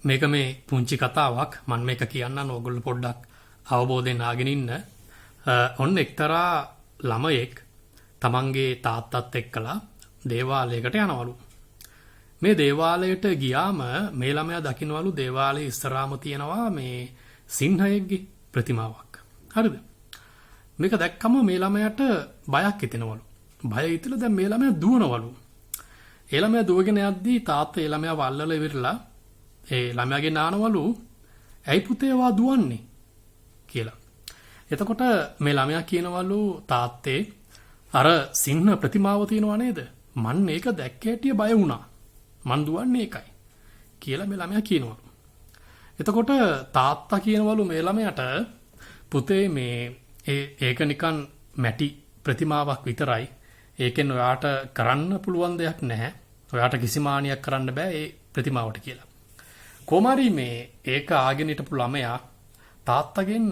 මේක මේ පුංචි කතාවක් මම මේක කියන්නම් ඕගොල්ලෝ පොඩ්ඩක් අවබෝධයෙන් ආගෙන ඉන්න. ඔන්න එක්තරා ළමයෙක් තමන්ගේ තාත්තත් එක්කලා දේවාලයකට යනවලු. මේ දේවාලයට ගියාම මේ ළමයා දකින්නවලු දේවාලයේ ඉස්සරහාම තියෙනවා මේ සිංහයෙක්ගේ ප්‍රතිමාවක්. හරිද? මේක දැක්කම මේ ළමයාට බයක් හිතෙනවලු. බය හිතලා දැන් මේ ළමයා දුවනවලු. ඒ ළමයා දුවගෙන යද්දී තාත්තා ඒ ළමයා වල්ලලා ඉවරලා ඒ ළමයාගෙන් අහනවලු ඇයි පුතේ වා දුවන්නේ කියලා. එතකොට මේ ළමයා කියනවලු තාත්තේ අර සිංහ ප්‍රතිමාව තියෙනව නේද? මන් ඒක දැක්ක හැටිය බය වුණා. මන් දුවන්නේ ඒකයි කියලා මේ ළමයා කියනවලු. එතකොට තාත්තා කියනවලු මේ ළමයාට පුතේ මේ ඒක නිකන් මැටි ප්‍රතිමාවක් විතරයි. ඒකෙන් ඔයාට කරන්න පුළුවන් දෙයක් නැහැ. ඔයාට කිසිම හානියක් කරන්න බෑ ඒ ප්‍රතිමාවට කියලා. කොමාරි මේ ඒක ආගෙන හිටපු ළමයා තාත්තගෙන්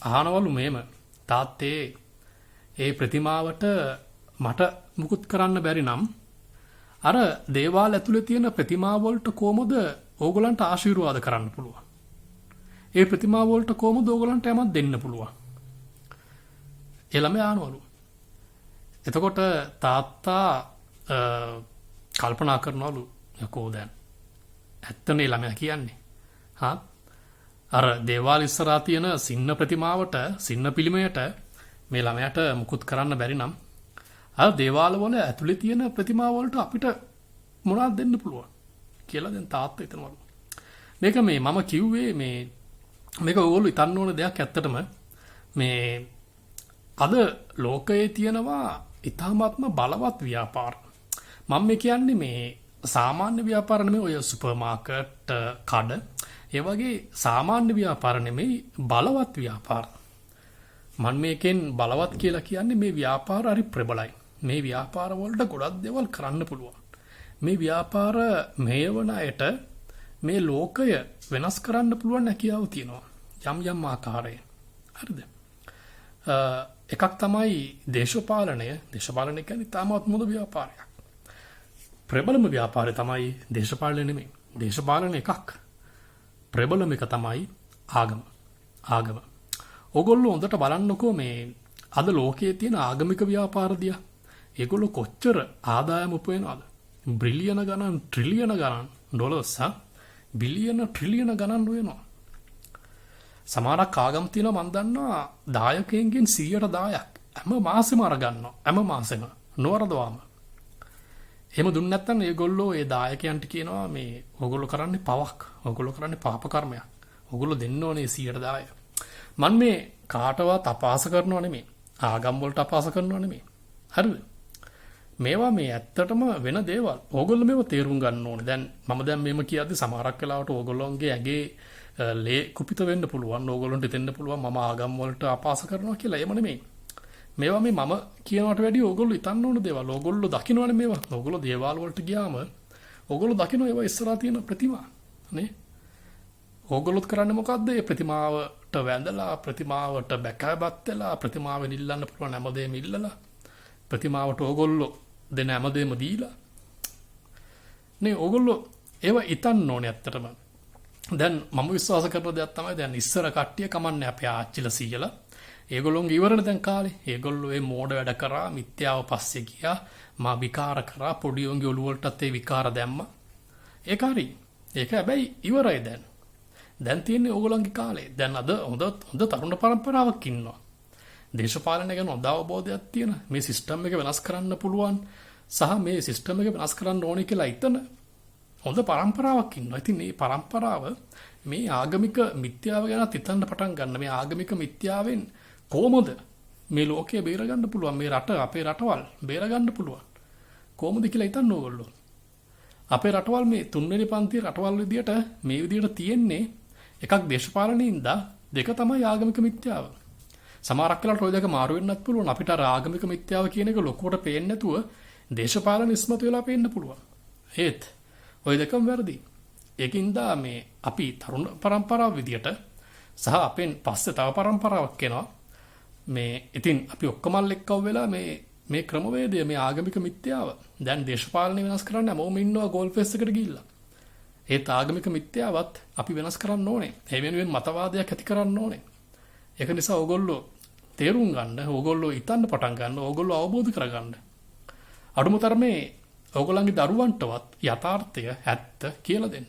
අහනවලු මේම තාත්තේ ඒ ප්‍රතිමාවට මට මුකුත් කරන්න බැරි නම් අර දේවාල ඇතුලේ තියෙන ප්‍රතිමා වලට කොහොමද ඕගලන්ට ආශිර්වාද කරන්න පුළුවන්? ඒ ප්‍රතිමා වලට කොහොමද ඕගලන්ට යමක් දෙන්න පුළුවන්? ඒ ළමයා අහනවලු. එතකොට තාත්තා කල්පනා කරනවලු යකෝ දැන් ඇත්තනේ ළමයා කියන්නේ. අර දේවාල ඉස්සරහා තියෙන සින්න ප්‍රතිමාවට සින්න පිළිමයට මේ ළමයාට මුකුත් කරන්න බැරි නම් අර දේවාල වල ඇතුලේ තියෙන ප්‍රතිමා වලට අපිට මොනවද දෙන්න පුළුවන් කියලා දැන් තාත්තා හිතනවලු. මේක මේ මම කිව්වේ මේක ඕගොල්ලෝ හිතන්න ඕන දෙයක් ඇත්තටම මේ අද ලෝකයේ තියෙනවා ඊ타මාත්ම බලවත් ව්‍යාපාර. මම මේ කියන්නේ මේ සාමාන්‍ය ව්‍යාපාර නෙමෙයි ඔය සුපර් මාකට් කඩ. ඒ වගේ සාමාන්‍ය ව්‍යාපාර නෙමෙයි බලවත් ව්‍යාපාර. මම මේකෙන් බලවත් කියලා කියන්නේ මේ ව්‍යාපාර හරි ප්‍රබලයි. මේ ව්‍යාපාර වලට ගොඩක් දේවල් කරන්න පුළුවන්. මේ ව්‍යාපාර මේවන අයට මේ ලෝකය වෙනස් කරන්න පුළුවන් හැකියාව තියෙනවා. යම් ආකාරයෙන්. හරිද? එකක් තමයි දේශපාලනය. දේශපාලනය කියන්නේ තාමත් මොද ව්‍යාපාරයක්. ප්‍රබලම ව්‍යාපාරය තමයි දේශපාලනය නෙමෙයි. දේශපාලන එකක්. ප්‍රබලම එක තමයි ආගම. ආගම. ඕගොල්ලෝ හොඳට බලන්නකෝ මේ අද ලෝකයේ තියෙන ආගමික ව්‍යාපාර දිහා. ඒගොල්ලෝ කොච්චර ආදායම උපයනවද? බිලියන ගණන්, ට්‍රිලියන ගණන් ඩොලර්ස් බිලියන ට්‍රිලියන ගණන් වෙනවා. සමහරක් ආගම් තියෙනවා මම දන්නවා දායකයන්ගෙන් 100%ක් හැම මාසෙම අරගන්නවා. හැම මාසෙම නොවරදවාම. එහෙම දුන්නේ නැත්නම් ඒගොල්ලෝ ඒ දායකයන්ට කියනවා මේ ඕගොල්ලෝ කරන්නේ පවක්. ඕගොල්ලෝ කරන්නේ පාප කර්මයක්. ඕගොල්ලෝ දෙන්න ඕනේ 100%. මම මේ කාටවත් අපහාස කරනව නෙමෙයි. ආගම් වලට අපහාස කරනව නෙමෙයි. හරිද? මේවා මේ ඇත්තටම වෙන දේවල්. ඕගොල්ලෝ මේව තේරුම් ගන්න ඕනේ. දැන් මම දැන් මේම කියද්දි සමහරක් වෙලාවට ඕගොල්ලෝන්ගේ ඇගේ ලේ කුපිත වෙන්න පුළුවන්. ඕගොල්ලන්ට දෙන්න පුළුවන් මම ආගම් වලට අපහාස කරනවා කියලා. එහෙම නෙමෙයි. මේවා මේ මම කියනවට වැඩිය ඕගොල්ලෝ හිතන්න ඕන දේවල්. ඕගොල්ලෝ දකින්නවනේ මේවා. ඕගොල්ලෝ දේවාල වලට ගියාම ඕගොල්ලෝ දකින්න ඒවා ඉස්සරහා තියෙන ප්‍රතිමා නේ. ඕගොල්ලොත් කරන්නේ මොකද්ද? මේ ප්‍රතිමාවට වැඳලා ප්‍රතිමාවට බැකබත් වෙලා ප්‍රතිමාවෙන් ඉල්ලන්න පුළුවන් හැමදේම ඉල්ලලා ප්‍රතිමාවට ඕගොල්ලෝ දෙන හැමදේම දීලා නේ ඕගොල්ලෝ ඒවා හිතන්න ඕනේ ඇත්තටම. දැන් මම විශ්වාස කරන දෙයක් තමයි දැන් ඉස්සර කට්ටිය කමන්නේ අපේ ආච්චිලා සීයලා ඒගොල්ලෝන්ගේ ඉවරනේ දැන් කාලේ. ඒගොල්ලෝ මේ මෝඩ වැඩ කරා මිත්‍යාව පස්සේ ගියා. මා විකාර කරා පොඩි උන්ගේ ඔළුව වලටත් ඒ විකාර දැම්මා. ඒක හරි. ඒක හැබැයි ඉවරයි දැන්. දැන් තියෙන්නේ ඕගොල්ලන්ගේ කාලේ. දැන් අද හොඳ තරුණ පරම්පරාවක් ඉන්නවා. දේශපාලනය ගැන හොඳ අවබෝධයක් තියෙන මේ සිස්ටම් එක වෙනස් කරන්න පුළුවන් සහ මේ සිස්ටම් එක වෙනස් කරන්න ඕනේ කියලා හිතන හොඳ පරම්පරාවක් ඉන්නවා. ඉතින් මේ පරම්පරාව මේ ආගමික මිත්‍යාව ගැන හිතන්න පටන් ගන්න. මේ ආගමික මිත්‍යාවෙන් කොහොමද මේ ලෝකය බේරගන්න පුළුවන්? මේ රට අපේ රටවල් බේරගන්න පුළුවන් කොහොමද කියලා හිතන්න ඕගොල්ලෝ. අපේ රටවල් මේ තුන්වෙනි පන්තියේ රටවල් විදියට මේ විදියට තියෙන්නේ එකක් දේශපාලනින්ද දෙක තමයි ආගමික මිත්‍යාව. සමහරක් වෙලාවට ওই දෙක මාරු වෙන්නත් පුළුවන්. අපිට අර ආගමික මිත්‍යාව කියන එක ලොකුවට පේන්නේ නැතුව දේශපාලන ඉස්මතු වෙලා පේන්න පුළුවන්. ඒත් ওই දෙකම වැරදි. ඒකින්ද මේ අපි තරුණ පරම්පරාව විදියට සහ අපෙන් පස්සේ තව පරම්පරාවක් එනවා. මේ ඉතින් අපි ඔක්කොම එක්කව වෙලා මේ ක්‍රමවේදය මේ ආගමික මිත්‍යාව දැන් දේශපාලනය වෙනස් කරන්න හැමෝම ඉන්නවා ගෝල් ෆේස් එකට ගිහිල්ලා. ඒත් ආගමික මිත්‍යාවත් අපි වෙනස් කරන්න ඕනේ. ඒ වෙනුවෙන් මතවාදයක් ඇති කරන්න ඕනේ. ඒක නිසා ඕගොල්ලෝ තේරුම් ගන්න, ඕගොල්ලෝ හිතන්න පටන් ගන්න, ඕගොල්ලෝ අවබෝධ කරගන්න. අඩුම තරමේ ඕගොල්ලන්ගේ දරුවන්ටවත් යථාර්ථය ඇත්ත කියලා දෙන්න.